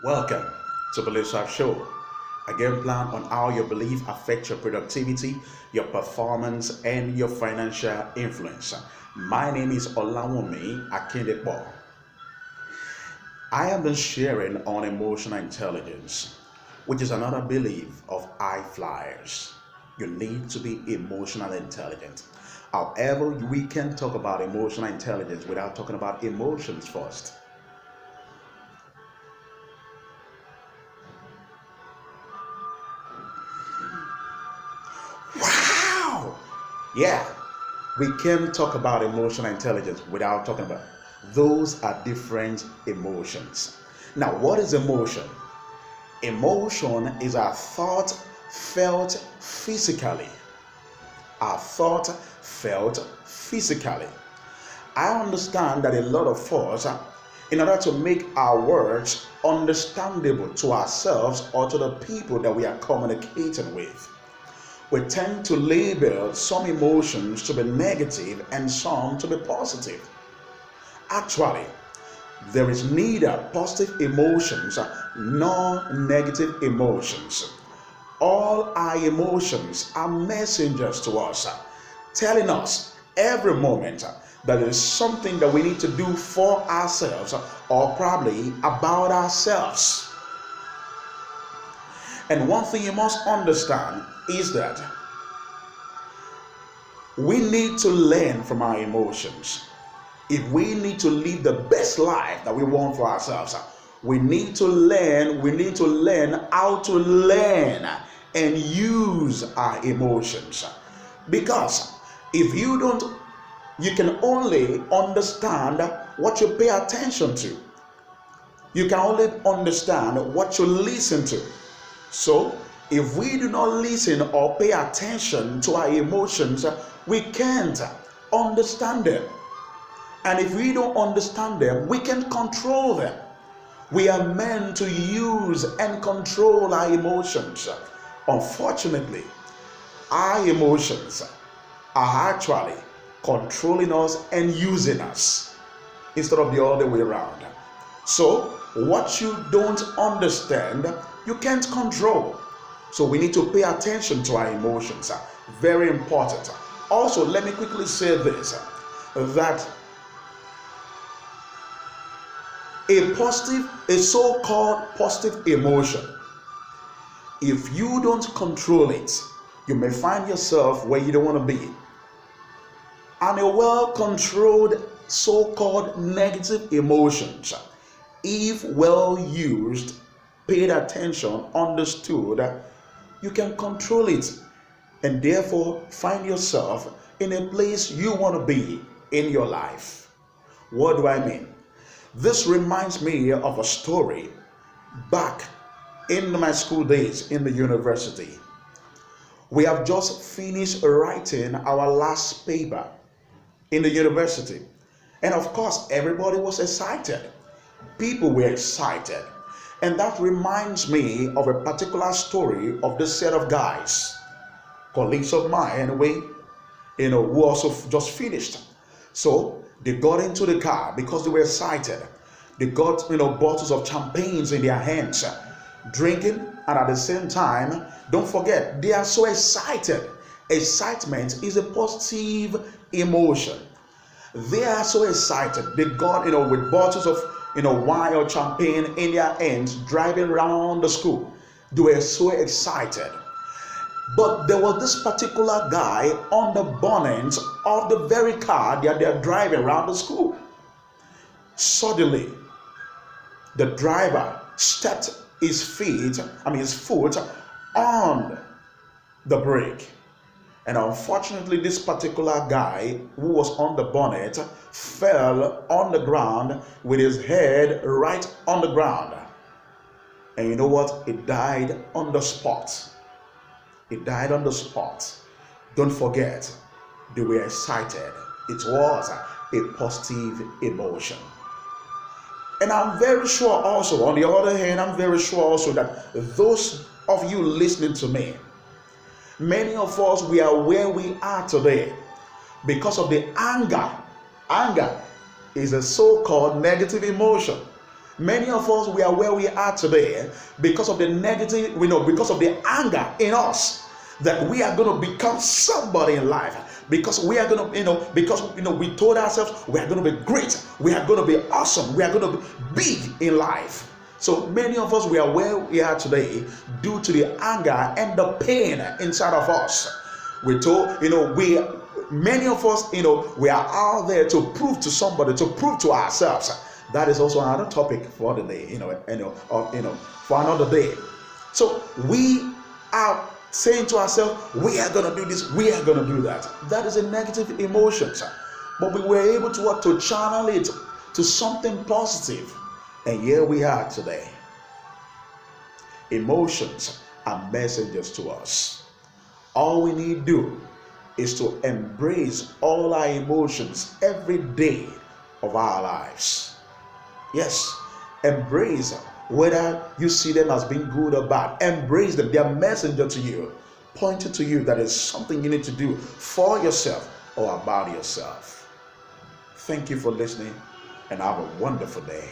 Welcome to Beliefs Life Show, a game plan on how your belief affects your productivity, your performance, and your financial influence. My name is Olawunmi Akindepo. I have been sharing on emotional intelligence, which is another belief of high-fliers. You need to be emotionally intelligent. However, we can talk about emotional intelligence without talking about emotions first. Wow! Yeah, we can talk about emotional intelligence without talking about those are different emotions. Now, what is emotion? Emotion is a thought felt physically. A thought felt physically. I understand that a lot of us, in order to make our words understandable to ourselves or to the people that we are communicating with, we tend to label some emotions to be negative and some to be positive. Actually, there is neither positive emotions nor negative emotions. All our emotions are messengers to us, telling us every moment that there is something that we need to do for ourselves or probably about ourselves. And one thing you must understand is that we need to learn from our emotions. If we need to live the best life that we want for ourselves, we need to learn how to learn and use our emotions. Because if you don't, you can only understand what you pay attention to. You can only understand what you listen to. So, if we do not listen or pay attention to our emotions, we can't understand them. And if we don't understand them, we can't control them. We are meant to use and control our emotions. Unfortunately, our emotions are actually controlling us and using us instead of the other way around. So, what you don't understand, you can't control. So we need to pay attention to our emotions. Very important. Also, let me quickly say this, that a so-called positive emotion, if you don't control it, you may find yourself where you don't want to be. And a well-controlled so-called negative emotions, if well used, paid attention, understood, you can control it and therefore find yourself in a place you want to be in your life. What do I mean? This reminds me of a story back in my school days in the university. We have just finished writing our last paper in the university. And of course, everybody was excited. People were excited. And that reminds me of a particular story of this set of guys, colleagues of mine anyway, who also just finished. So they got into the car because they were excited. They got, bottles of champagnes in their hands, drinking, and at the same time, don't forget, they are so excited. Excitement is a positive emotion. They are so excited. They got, with bottles of, wine or champagne in their hands, driving around the school. They were so excited. But there was this particular guy on the bonnet of the very car that they are driving around the school. Suddenly, the driver stepped his foot on the brake. And unfortunately, this particular guy who was on the bonnet fell on the ground with his head right on the ground. And you know what? He died on the spot. He died on the spot. Don't forget, they were excited. It was a positive emotion. And I'm very sure also, on the other hand, I'm very sure also that those of you listening to me, many of us, we are where we are today because of the anger. Anger is a so-called negative emotion. Many of us, we are where we are today because of the negative, because of the anger in us, that we are going to become somebody in life, because we are going to, because we told ourselves we are going to be great, we are going to be awesome, we are going to be big in life. So many of us, we are where we are today due to the anger and the pain inside of us. We told, many of us, we are out there to prove to somebody, to prove to ourselves. That is also another topic for the day, for another day. So we are saying to ourselves, we are going to do this, we are going to do that. That is a negative emotion. But we were able to channel it to something positive. And here we are today. Emotions are messengers to us. All we need to do is to embrace all our emotions every day of our lives. Yes, embrace them. Whether you see them as being good or bad, embrace them. They are messenger to you, pointing to you that is something you need to do for yourself or about yourself. Thank you for listening, and have a wonderful day.